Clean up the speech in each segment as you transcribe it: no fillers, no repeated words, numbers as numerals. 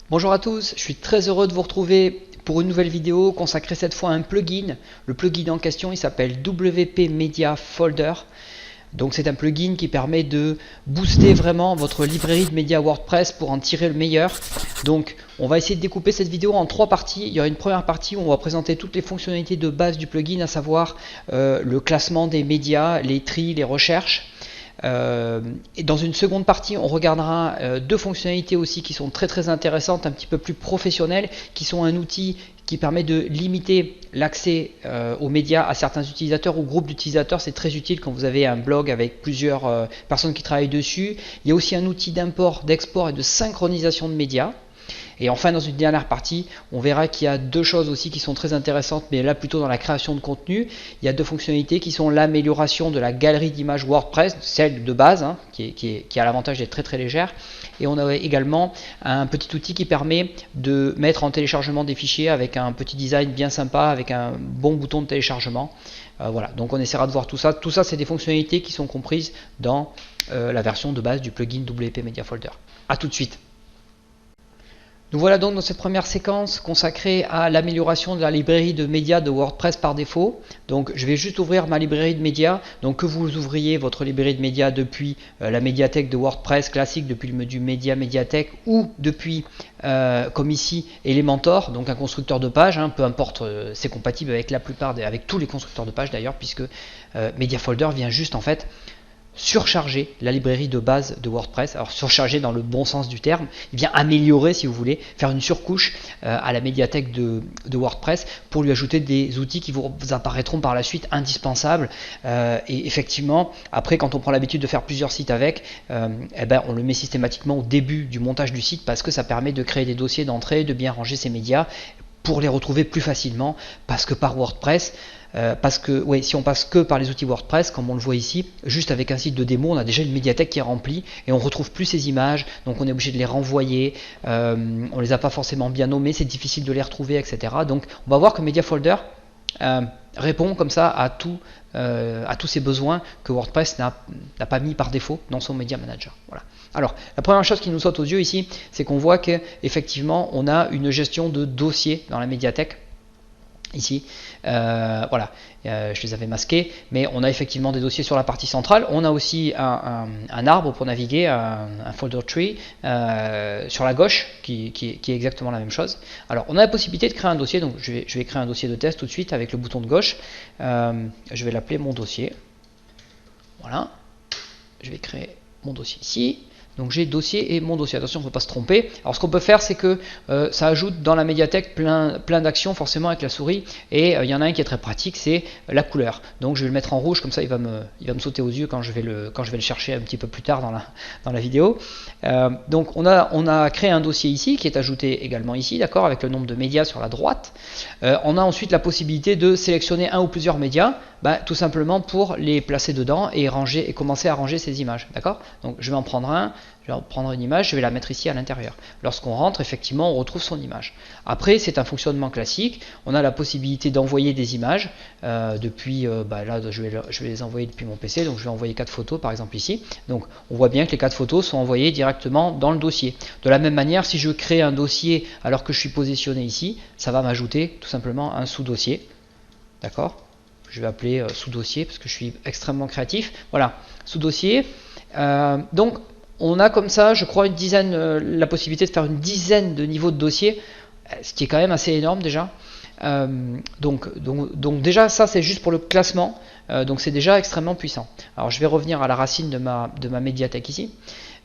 Bonjour à tous, je suis très heureux de vous retrouver pour une nouvelle vidéo consacrée cette fois à un plugin. Le plugin en question il s'appelle WP Media Folder. Donc c'est un plugin qui permet de booster vraiment votre librairie de médias WordPress pour en tirer le meilleur. Donc on va essayer de découper cette vidéo en trois parties. Il y aura une première partie où on va présenter toutes les fonctionnalités de base du plugin, à savoir le classement des médias, les tris, les recherches. Et dans une seconde partie, on regardera deux fonctionnalités aussi qui sont très intéressantes, un petit peu plus professionnelles, qui sont un outil qui permet de limiter l'accès aux médias à certains utilisateurs ou groupes d'utilisateurs. C'est très utile quand vous avez un blog avec plusieurs personnes qui travaillent dessus. Il y a aussi un outil d'import, d'export et de synchronisation de médias. Et enfin, dans une dernière partie, on verra qu'il y a deux choses aussi qui sont très intéressantes, mais là plutôt dans la création de contenu. Il y a deux fonctionnalités qui sont l'amélioration de la galerie d'images WordPress, celle de base, hein, qui a l'avantage d'être très légère. Et on a également un petit outil qui permet de mettre en téléchargement des fichiers avec un petit design bien sympa, avec un bon bouton de téléchargement. Voilà, donc on essaiera de voir tout ça. Tout ça, c'est des fonctionnalités qui sont comprises dans la version de base du plugin WP Media Folder. A tout de suite. Nous voilà donc dans cette première séquence consacrée à l'amélioration de la librairie de médias de WordPress par défaut. Donc je vais juste ouvrir ma librairie de médias. Donc que vous ouvriez votre librairie de médias depuis la médiathèque de WordPress classique, depuis le menu média médiathèque, ou depuis comme ici Elementor, donc un constructeur de pages, hein, peu importe, c'est compatible avec la plupart avec tous les constructeurs de pages d'ailleurs, puisque Media Folder vient juste en fait surcharger la librairie de base de WordPress. Alors surcharger dans le bon sens du terme, il vient améliorer, si vous voulez, faire une surcouche à la médiathèque de WordPress pour lui ajouter des outils qui vous apparaîtront par la suite indispensables. Et effectivement, après, quand on prend l'habitude de faire plusieurs sites avec, on le met systématiquement au début du montage du site parce que ça permet de créer des dossiers d'entrée, de bien ranger ses médias pour les retrouver plus facilement, parce que par WordPress, si on passe que par les outils WordPress, comme on le voit ici, juste avec un site de démo, on a déjà une médiathèque qui est remplie et on ne retrouve plus ces images, donc on est obligé de les renvoyer, on ne les a pas forcément bien nommées, c'est difficile de les retrouver, etc. Donc on va voir que Media Folder répond comme ça à tous ces besoins que WordPress n'a pas mis par défaut dans son Media Manager. Voilà. Alors, la première chose qui nous saute aux yeux ici, c'est qu'on voit qu'effectivement, on a une gestion de dossiers dans la médiathèque. Ici, voilà, je les avais masqués, mais on a effectivement des dossiers sur la partie centrale. On a aussi un arbre pour naviguer, un folder tree sur la gauche qui est exactement la même chose. Alors, on a la possibilité de créer un dossier, donc je vais créer un dossier de test tout de suite avec le bouton de gauche. Je vais l'appeler mon dossier. Voilà, je vais créer mon dossier ici. Donc j'ai dossier et mon dossier. Attention, il ne faut pas se tromper. Alors ce qu'on peut faire, c'est que ça ajoute dans la médiathèque plein d'actions forcément avec la souris. Et il y en a un qui est très pratique, c'est la couleur. Donc je vais le mettre en rouge, comme ça il va me sauter aux yeux quand je vais le chercher un petit peu plus tard dans la vidéo. Donc on a créé un dossier ici qui est ajouté également ici, d'accord, avec le nombre de médias sur la droite. On a ensuite la possibilité de sélectionner un ou plusieurs médias, tout simplement pour les placer dedans et commencer à ranger ces images, d'accord. Donc je vais en prendre un. Je vais prendre une image, je vais la mettre ici à l'intérieur. Lorsqu'on rentre, effectivement, on retrouve son image. Après, c'est un fonctionnement classique. On a la possibilité d'envoyer des images depuis, là, je vais les envoyer depuis mon PC. Donc, je vais envoyer 4 photos, par exemple, ici. Donc, on voit bien que les 4 photos sont envoyées directement dans le dossier. De la même manière, si je crée un dossier alors que je suis positionné ici, ça va m'ajouter tout simplement un sous-dossier. D'accord ? Je vais appeler sous-dossier parce que je suis extrêmement créatif. Voilà, sous-dossier. Donc, on a comme ça, je crois, la possibilité de faire une dizaine de niveaux de dossiers, ce qui est quand même assez énorme déjà. Donc déjà, ça c'est juste pour le classement, donc c'est déjà extrêmement puissant. Alors je vais revenir à la racine de ma médiathèque ici.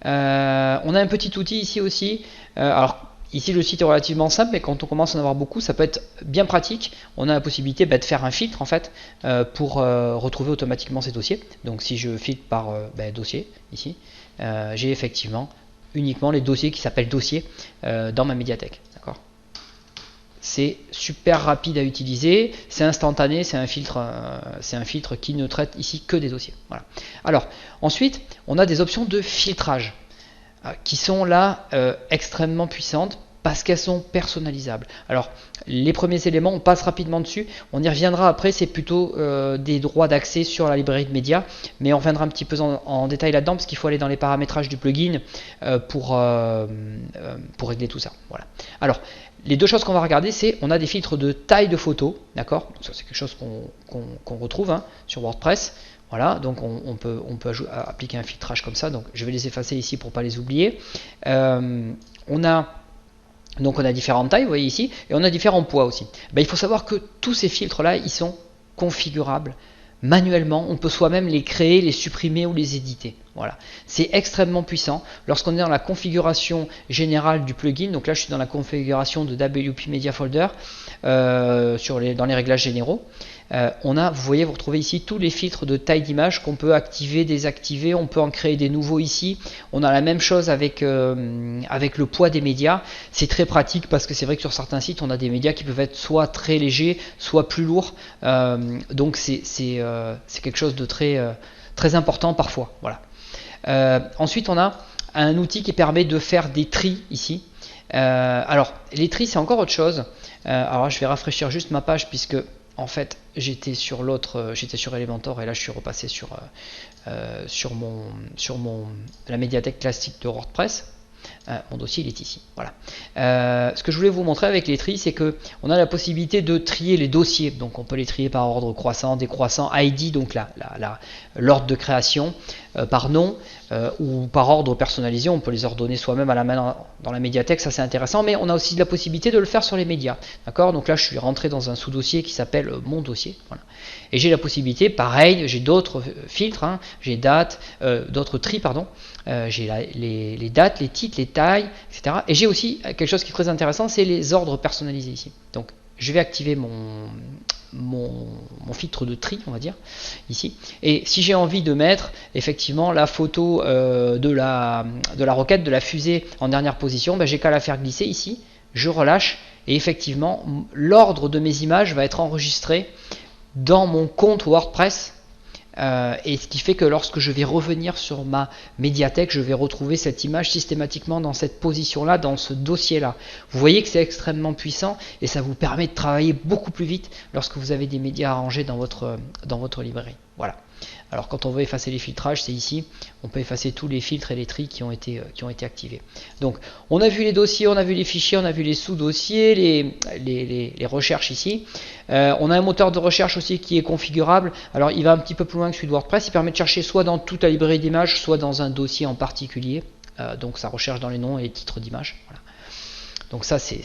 On a un petit outil ici aussi. Alors ici le site est relativement simple, mais quand on commence à en avoir beaucoup, ça peut être bien pratique. On a la possibilité de faire un filtre en fait pour retrouver automatiquement ces dossiers. Donc si je filtre par dossier ici, j'ai effectivement uniquement les dossiers qui s'appellent dossiers dans ma médiathèque. D'accord. C'est super rapide à utiliser, c'est instantané, c'est un filtre qui ne traite ici que des dossiers. Voilà. Alors ensuite, on a des options de filtrage qui sont là extrêmement puissantes. parce qu'elles sont personnalisables. Alors, les premiers éléments, on passe rapidement dessus. On y reviendra après, c'est plutôt des droits d'accès sur la librairie de médias. Mais on reviendra un petit peu en détail là-dedans, parce qu'il faut aller dans les paramétrages du plugin pour régler tout ça. Voilà. Alors, les deux choses qu'on va regarder, c'est on a des filtres de taille de photo, d'accord? Ça, c'est quelque chose qu'on retrouve hein, sur WordPress. Voilà, donc on peut appliquer un filtrage comme ça. Donc, je vais les effacer ici pour ne pas les oublier. On a différentes tailles, vous voyez ici, et on a différents poids aussi. Il faut savoir que tous ces filtres-là, ils sont configurables manuellement. On peut soi-même les créer, les supprimer ou les éditer. Voilà, c'est extrêmement puissant. Lorsqu'on est dans la configuration générale du plugin, donc là je suis dans la configuration de WP Media Folder, dans les réglages généraux, vous voyez, vous retrouvez ici tous les filtres de taille d'image qu'on peut activer, désactiver. On peut en créer des nouveaux ici. On a la même chose avec le poids des médias. C'est très pratique parce que c'est vrai que sur certains sites, on a des médias qui peuvent être soit très légers, soit plus lourds. Donc c'est quelque chose de très important parfois. Voilà. Ensuite, on a un outil qui permet de faire des tris ici. Alors, les tris, c'est encore autre chose. Alors, je vais rafraîchir juste ma page puisque en fait, j'étais sur Elementor et là je suis repassé sur la médiathèque classique de WordPress. Mon dossier il est ici. Voilà. Ce que je voulais vous montrer avec les tris, c'est que on a la possibilité de trier les dossiers. Donc on peut les trier par ordre croissant, décroissant, ID, donc l'ordre de création, par nom ou par ordre personnalisé. On peut les ordonner soi-même à la main dans la médiathèque, ça c'est intéressant, mais on a aussi la possibilité de le faire sur les médias. D'accord? Donc là je suis rentré dans un sous-dossier qui s'appelle mon dossier. Voilà. Et j'ai la possibilité, pareil, j'ai d'autres filtres, hein, j'ai d'autres tris, pardon. J'ai les dates, les titres, les tailles, etc. Et j'ai aussi quelque chose qui est très intéressant, c'est les ordres personnalisés ici. Donc je vais activer mon filtre de tri, on va dire, ici. Et si j'ai envie de mettre effectivement la photo de la roquette, de la fusée en dernière position, j'ai qu'à la faire glisser ici, je relâche, et effectivement, l'ordre de mes images va être enregistré dans mon compte WordPress. Et ce qui fait que lorsque je vais revenir sur ma médiathèque, je vais retrouver cette image systématiquement dans cette position-là, dans ce dossier-là. Vous voyez que c'est extrêmement puissant et ça vous permet de travailler beaucoup plus vite lorsque vous avez des médias arrangés dans votre librairie. Voilà. Alors quand on veut effacer les filtrages, c'est ici. On peut effacer tous les filtres et les tris qui ont été activés. Donc on a vu les dossiers, on a vu les fichiers, on a vu les sous-dossiers, les recherches ici. On a un moteur de recherche aussi qui est configurable. Alors il va un petit peu plus loin que celui de WordPress. Il permet de chercher soit dans toute la librairie d'images, soit dans un dossier en particulier. Donc ça recherche dans les noms et les titres d'images. Voilà. Donc ça c'est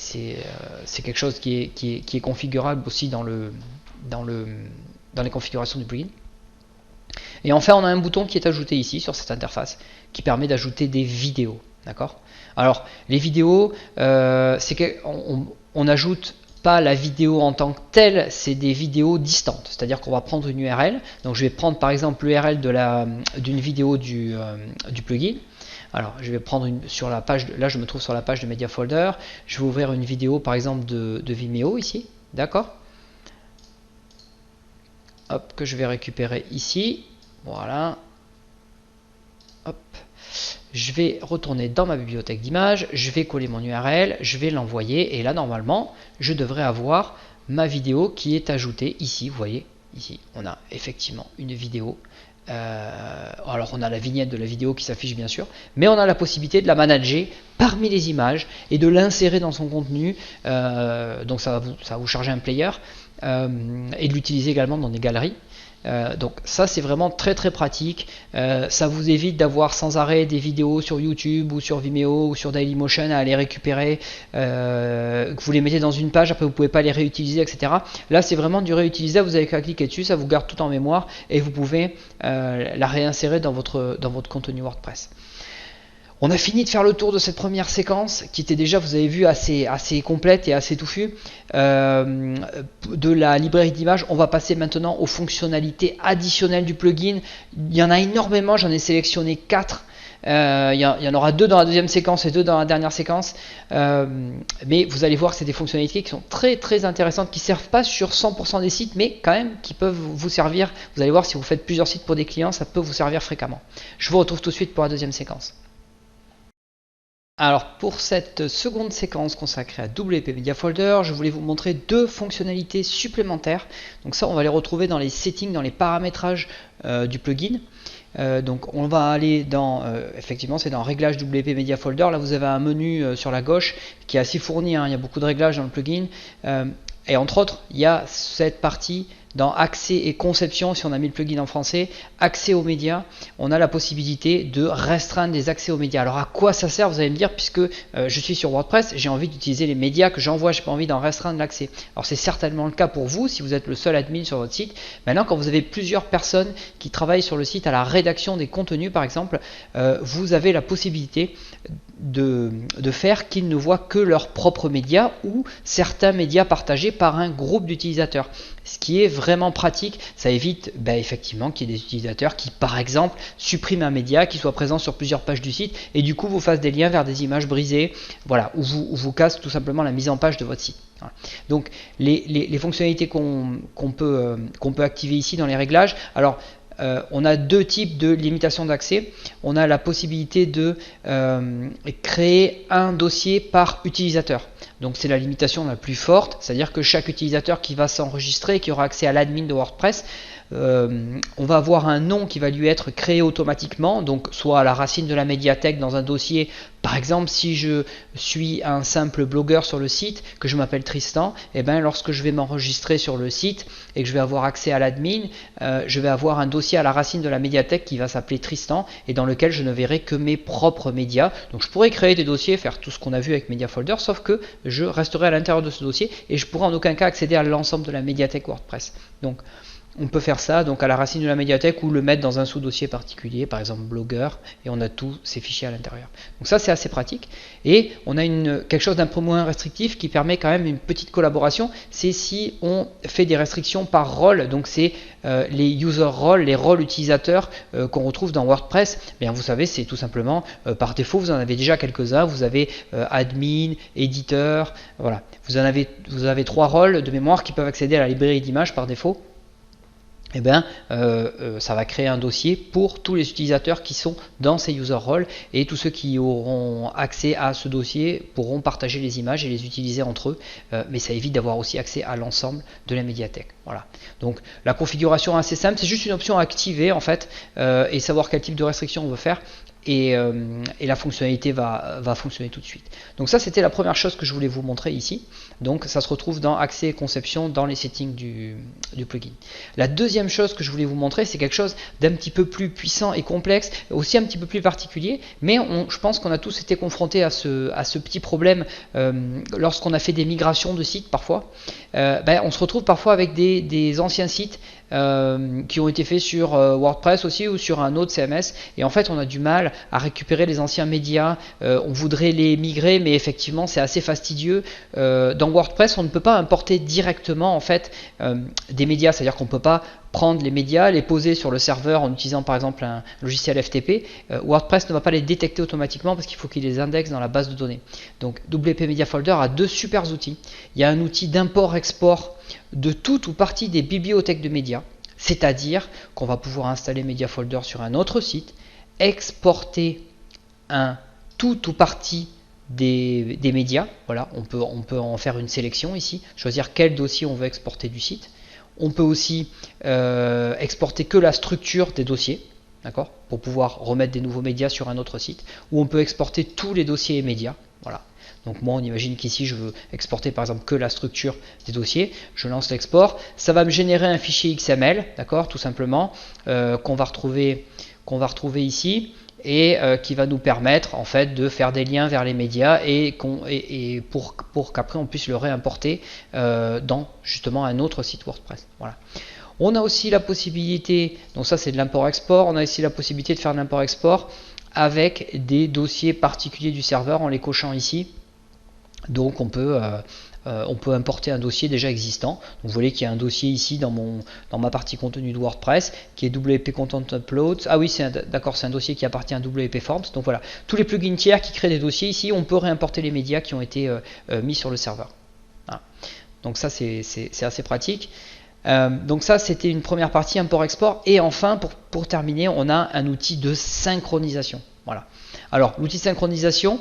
quelque chose qui est configurable aussi dans les configurations du plugin. Et enfin, on a un bouton qui est ajouté ici sur cette interface qui permet d'ajouter des vidéos. D'accord? Alors, les vidéos, c'est qu'on n'ajoute pas la vidéo en tant que telle, c'est des vidéos distantes. C'est-à-dire qu'on va prendre une URL. Donc, je vais prendre par exemple l'URL d'une vidéo du plugin. Alors, je vais prendre sur la page, là je me trouve sur la page de Media Folder. Je vais ouvrir une vidéo par exemple de Vimeo ici. D'accord? Hop, que je vais récupérer ici. Voilà. Hop. Je vais retourner dans ma bibliothèque d'images, je vais coller mon URL, je vais l'envoyer et là normalement je devrais avoir ma vidéo qui est ajoutée ici. Vous voyez, ici on a effectivement une vidéo. Alors on a la vignette de la vidéo qui s'affiche bien sûr, mais on a la possibilité de la manager parmi les images et de l'insérer dans son contenu. Donc ça va vous charger un player et de l'utiliser également dans des galeries. Donc ça c'est vraiment très pratique. Ça vous évite d'avoir sans arrêt des vidéos sur YouTube ou sur Vimeo ou sur Dailymotion à aller récupérer, que vous les mettez dans une page, après vous pouvez pas les réutiliser, etc. Là c'est vraiment du réutilisable, vous avez qu'à cliquer dessus, ça vous garde tout en mémoire et vous pouvez la réinsérer dans votre contenu WordPress. On a fini de faire le tour de cette première séquence qui était déjà, vous avez vu, assez complète et assez touffue de la librairie d'images. On va passer maintenant aux fonctionnalités additionnelles du plugin. Il y en a énormément, j'en ai sélectionné 4. Il y en aura 2 dans la deuxième séquence et 2 dans la dernière séquence. Mais vous allez voir que c'est des fonctionnalités qui sont très intéressantes, qui ne servent pas sur 100% des sites, mais quand même qui peuvent vous servir. Vous allez voir, si vous faites plusieurs sites pour des clients, ça peut vous servir fréquemment. Je vous retrouve tout de suite pour la deuxième séquence. Alors pour cette seconde séquence consacrée à WP Media Folder, je voulais vous montrer deux fonctionnalités supplémentaires. Donc ça, on va les retrouver dans les settings, dans les paramétrages du plugin. Donc on va aller dans, effectivement c'est dans Réglages WP Media Folder. Là vous avez un menu sur la gauche qui est assez fourni, hein. Il y a beaucoup de réglages dans le plugin. Et entre autres, il y a cette partie dans accès et conception, si on a mis le plugin en français, accès aux médias, on a la possibilité de restreindre les accès aux médias. Alors à quoi ça sert, vous allez me dire, puisque je suis sur WordPress, j'ai envie d'utiliser les médias que j'envoie, j'ai pas envie d'en restreindre l'accès. Alors c'est certainement le cas pour vous, si vous êtes le seul admin sur votre site. Maintenant, quand vous avez plusieurs personnes qui travaillent sur le site à la rédaction des contenus, par exemple, vous avez la possibilité de faire qu'ils ne voient que leurs propres médias ou certains médias partagés par un groupe d'utilisateurs. Ce qui est vraiment pratique, ça évite effectivement qu'il y ait des utilisateurs qui par exemple suppriment un média, qui soit présent sur plusieurs pages du site et du coup vous fassent des liens vers des images brisées, voilà, ou vous casse tout simplement la mise en page de votre site. Voilà. Donc les fonctionnalités qu'on peut activer ici dans les réglages, alors on a deux types de limitation d'accès. On a la possibilité de créer un dossier par utilisateur. Donc c'est la limitation la plus forte, c'est-à-dire que chaque utilisateur qui va s'enregistrer, qui aura accès à l'admin de WordPress, on va avoir un nom qui va lui être créé automatiquement, donc soit à la racine de la médiathèque dans un dossier. Par exemple, si je suis un simple blogueur sur le site, que je m'appelle Tristan, et lorsque je vais m'enregistrer sur le site et que je vais avoir accès à l'admin, je vais avoir un dossier à la racine de la médiathèque qui va s'appeler Tristan et dans lequel je ne verrai que mes propres médias. Donc je pourrais créer des dossiers, faire tout ce qu'on a vu avec Media Folder, sauf que je resterai à l'intérieur de ce dossier et je pourrai en aucun cas accéder à l'ensemble de la médiathèque WordPress. Donc on peut faire ça donc à la racine de la médiathèque ou le mettre dans un sous-dossier particulier, par exemple blogueur, et on a tous ces fichiers à l'intérieur. Donc ça c'est assez pratique. Et on a quelque chose d'un peu moins restrictif qui permet quand même une petite collaboration, c'est si on fait des restrictions par rôle, donc c'est les user roles, les rôles utilisateurs qu'on retrouve dans WordPress. Bien, vous savez, c'est tout simplement par défaut, vous en avez déjà quelques-uns, vous avez admin, éditeur, voilà. Vous avez trois rôles de mémoire qui peuvent accéder à la librairie d'images par défaut. Ça va créer un dossier pour tous les utilisateurs qui sont dans ces user roles et tous ceux qui auront accès à ce dossier pourront partager les images et les utiliser entre eux, mais ça évite d'avoir aussi accès à l'ensemble de la médiathèque. Voilà. Donc la configuration est assez simple, c'est juste une option à activer en fait et savoir quel type de restriction on veut faire. Et la fonctionnalité va fonctionner tout de suite. Donc ça c'était la première chose que je voulais vous montrer ici. Donc ça se retrouve dans accès et conception dans les settings du plugin. La deuxième chose que je voulais vous montrer, c'est quelque chose d'un petit peu plus puissant et complexe, aussi un petit peu plus particulier, mais je pense qu'on a tous été confrontés à ce petit problème lorsqu'on a fait des migrations de sites parfois. On se retrouve parfois avec des anciens sites qui ont été faits sur WordPress aussi ou sur un autre CMS et en fait on a du mal à récupérer les anciens médias, on voudrait les migrer mais effectivement c'est assez fastidieux. Dans WordPress on ne peut pas importer directement en fait des médias, c'est à dire qu'on ne peut pas prendre les médias, les poser sur le serveur en utilisant par exemple un logiciel FTP. WordPress ne va pas les détecter automatiquement parce qu'il faut qu'il les indexe dans la base de données. Donc WP Media Folder a deux super outils. Il y a un outil d'import-export de toute ou partie des bibliothèques de médias, c'est-à-dire qu'on va pouvoir installer Media Folder sur un autre site, exporter tout ou partie des médias. Voilà, on peut en faire une sélection ici, choisir quel dossier on veut exporter du site. On peut aussi exporter que la structure des dossiers, d'accord, pour pouvoir remettre des nouveaux médias sur un autre site, ou on peut exporter tous les dossiers et médias. Voilà. Donc moi on imagine qu'ici je veux exporter par exemple que la structure des dossiers, je lance l'export, ça va me générer un fichier XML, d'accord, tout simplement, qu'on va retrouver ici, et qui va nous permettre en fait de faire des liens vers les médias et pour qu'après on puisse le réimporter dans justement un autre site WordPress. Voilà. On a aussi la possibilité, donc ça c'est de l'import-export, on a aussi la possibilité de faire de l'import-export avec des dossiers particuliers du serveur en les cochant ici. Donc on peut importer un dossier déjà existant. Donc vous voyez qu'il y a un dossier ici dans ma partie contenu de WordPress qui est WP Content Upload. Ah oui, d'accord, c'est un dossier qui appartient à WP Forms. Donc voilà, tous les plugins tiers qui créent des dossiers ici, on peut réimporter les médias qui ont été mis sur le serveur. Voilà. Donc ça c'est assez pratique. Donc ça c'était une première partie import-export. Et enfin pour terminer, on a un outil de synchronisation. Voilà. Alors l'outil de synchronisation,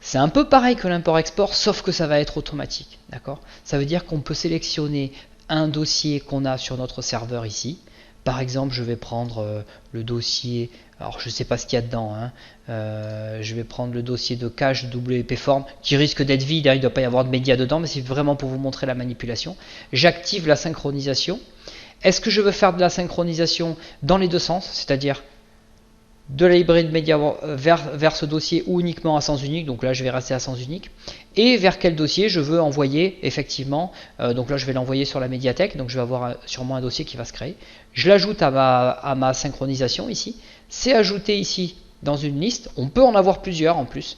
C'est un peu pareil que l'import-export, sauf que ça va être automatique. D'accord? Ça veut dire qu'on peut sélectionner un dossier qu'on a sur notre serveur ici. Par exemple, je vais prendre le dossier, alors je ne sais pas ce qu'il y a dedans, hein. Je vais prendre le dossier de cache WP Form qui risque d'être vide, hein, il ne doit pas y avoir de médias dedans, mais c'est vraiment pour vous montrer la manipulation. J'active la synchronisation. Est-ce que je veux faire de la synchronisation dans les deux sens, c'est-à-dire de la librairie de médias vers ce dossier ou uniquement à sens unique, donc là je vais rester à sens unique, et vers quel dossier je veux envoyer effectivement, donc là je vais l'envoyer sur la médiathèque, donc je vais avoir sûrement un dossier qui va se créer, je l'ajoute à ma synchronisation ici, c'est ajouté ici dans une liste, on peut en avoir plusieurs en plus,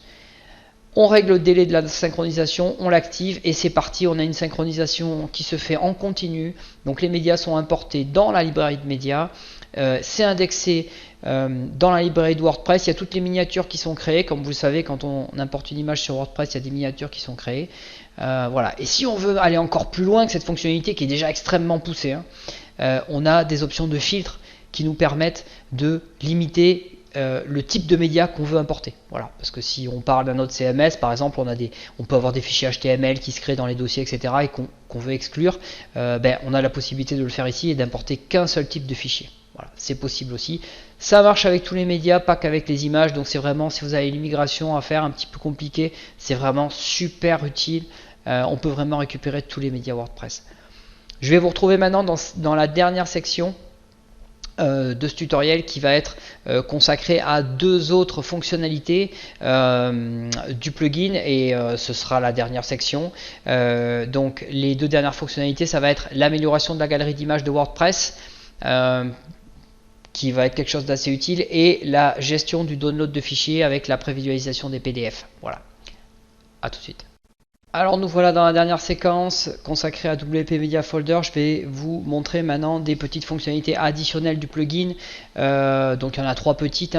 on règle le délai de la synchronisation, on l'active et c'est parti, on a une synchronisation qui se fait en continu, donc les médias sont importés dans la librairie de médias, c'est indexé dans la librairie de WordPress, il y a toutes les miniatures qui sont créées, comme vous le savez quand on importe une image sur WordPress, il y a des miniatures qui sont créées, voilà. Et si on veut aller encore plus loin que cette fonctionnalité qui est déjà extrêmement poussée, hein, on a des options de filtre qui nous permettent de limiter le type de médias qu'on veut importer. Voilà, parce que si on parle d'un autre CMS, par exemple, on peut avoir des fichiers HTML qui se créent dans les dossiers, etc., et qu'on veut exclure, on a la possibilité de le faire ici et d'importer qu'un seul type de fichier. Voilà, c'est possible aussi. Ça marche avec tous les médias, pas qu'avec les images, donc c'est vraiment, si vous avez une migration à faire un petit peu compliquée, c'est vraiment super utile. On peut vraiment récupérer tous les médias WordPress. Je vais vous retrouver maintenant dans la dernière section de ce tutoriel qui va être consacré à deux autres fonctionnalités du plugin et ce sera la dernière section. Donc les deux dernières fonctionnalités, ça va être l'amélioration de la galerie d'images de WordPress qui va être quelque chose d'assez utile et la gestion du download de fichiers avec la prévisualisation des PDF. Voilà, à tout de suite. Alors nous voilà dans la dernière séquence consacrée à WP Media Folder. Je vais vous montrer maintenant des petites fonctionnalités additionnelles du plugin. Donc il y en a trois petites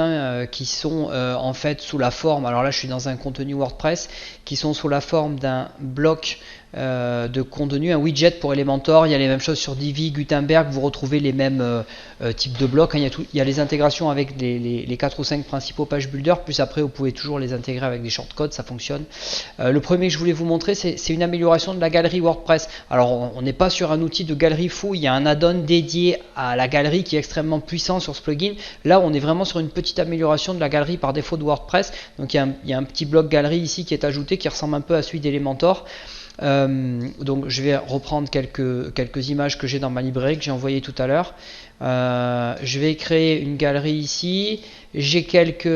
qui sont en fait sous la forme, alors là je suis dans un contenu WordPress, qui sont sous la forme d'un bloc de contenu, un widget pour Elementor. Il y a les mêmes choses sur Divi, Gutenberg, vous retrouvez les mêmes types de blocs. Il y a les intégrations avec les 4 ou 5 principaux page builder, plus après vous pouvez toujours les intégrer avec des shortcodes, ça fonctionne. Le premier que je voulais vous montrer, c'est une amélioration de la galerie WordPress. Alors on n'est pas sur un outil de galerie fou, il y a un add-on dédié à la galerie qui est extrêmement puissant sur ce plugin. Là on est vraiment sur une petite amélioration de la galerie par défaut de WordPress. Donc il y a un petit bloc galerie ici qui est ajouté qui ressemble un peu à celui d'Elementor. Donc je vais reprendre quelques images que j'ai dans ma librairie que j'ai envoyées tout à l'heure. Je vais créer une galerie ici. J'ai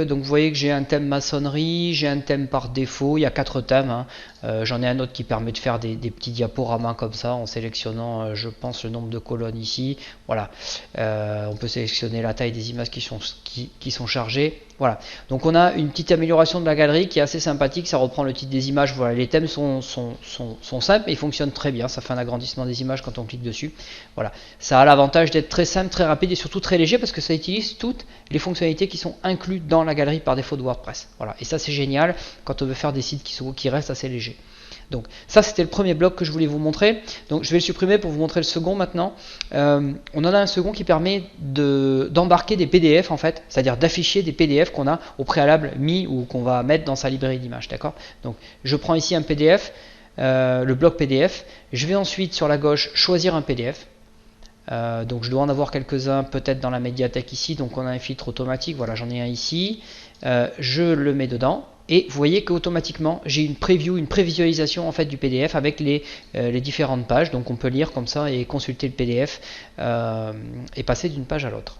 donc vous voyez que j'ai un thème maçonnerie, j'ai un thème par défaut, il y a 4 thèmes. J'en ai un autre qui permet de faire des petits diaporamas comme ça en sélectionnant, je pense, le nombre de colonnes ici. Voilà, on peut sélectionner la taille des images qui sont chargées. Voilà, donc on a une petite amélioration de la galerie qui est assez sympathique, ça reprend le titre des images. Voilà, les thèmes sont simples et ils fonctionnent très bien, ça fait un agrandissement des images quand on clique dessus. Voilà, ça a l'avantage d'être très simple, très rapide et surtout très léger parce que ça utilise toutes les fonctionnalités qui sont incluses dans la galerie par défaut de WordPress. Voilà, et ça c'est génial quand on veut faire des sites qui restent assez légers. Donc ça c'était le premier bloc que je voulais vous montrer. Donc je vais le supprimer pour vous montrer le second maintenant. On en a un second qui permet d'embarquer des PDF en fait, c'est-à-dire d'afficher des PDF qu'on a au préalable mis ou qu'on va mettre dans sa librairie d'images. D'accord? Donc je prends ici un PDF, le bloc PDF. Je vais ensuite sur la gauche choisir un PDF. Donc je dois en avoir quelques-uns peut-être dans la médiathèque ici. Donc on a un filtre automatique. Voilà, j'en ai un ici. Je le mets dedans. Et vous voyez qu'automatiquement j'ai une preview, une prévisualisation en fait du PDF avec les différentes pages. Donc on peut lire comme ça et consulter le PDF et passer d'une page à l'autre.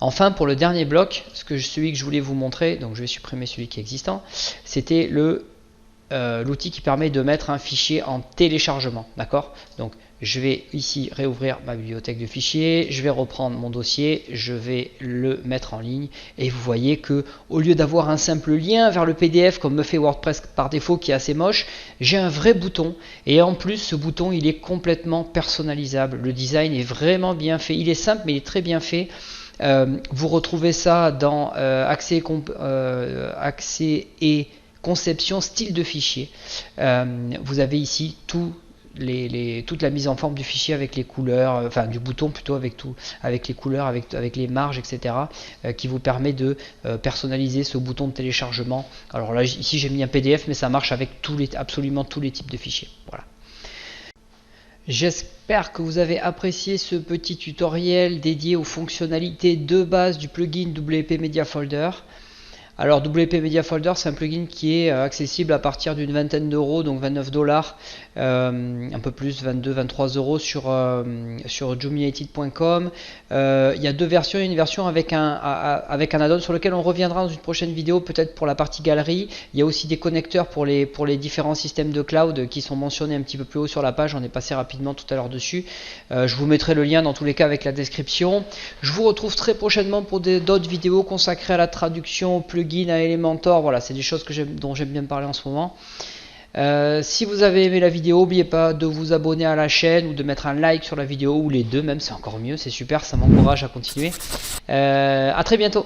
Enfin pour le dernier bloc, celui que je voulais vous montrer, donc je vais supprimer celui qui est existant, c'était l'outil qui permet de mettre un fichier en téléchargement. D'accord? Donc je vais ici réouvrir ma bibliothèque de fichiers, je vais reprendre mon dossier, je vais le mettre en ligne et vous voyez que au lieu d'avoir un simple lien vers le PDF comme me fait WordPress par défaut qui est assez moche, j'ai un vrai bouton et en plus ce bouton il est complètement personnalisable. Le design est vraiment bien fait, il est simple mais il est très bien fait. Vous retrouvez ça dans accès et conception style de fichier. Vous avez ici tout toute la mise en forme du fichier avec les couleurs, enfin du bouton plutôt avec tout, avec les couleurs, avec les marges, etc. Qui vous permet de personnaliser ce bouton de téléchargement. Alors là ici j'ai mis un PDF, mais ça marche avec absolument tous les types de fichiers. Voilà. J'espère que vous avez apprécié ce petit tutoriel dédié aux fonctionnalités de base du plugin WP Media Folder. Alors WP Media Folder, c'est un plugin qui est accessible à partir d'une vingtaine d'euros, donc 29 $, un peu plus, 22-23 € sur Juminated.com. Il y a deux versions, une version avec un add-on sur lequel on reviendra dans une prochaine vidéo, peut-être pour la partie galerie. Il y a aussi des connecteurs pour les différents systèmes de cloud qui sont mentionnés un petit peu plus haut sur la page. On est passé rapidement tout à l'heure dessus. Je vous mettrai le lien dans tous les cas avec la description. Je vous retrouve très prochainement pour d'autres vidéos consacrées à la traduction, au plugin, à Elementor. Voilà, c'est des choses dont j'aime bien parler en ce moment. Si vous avez aimé la vidéo, n'oubliez pas de vous abonner à la chaîne ou de mettre un like sur la vidéo, ou les deux même, c'est encore mieux, c'est super, ça m'encourage à continuer. À très bientôt.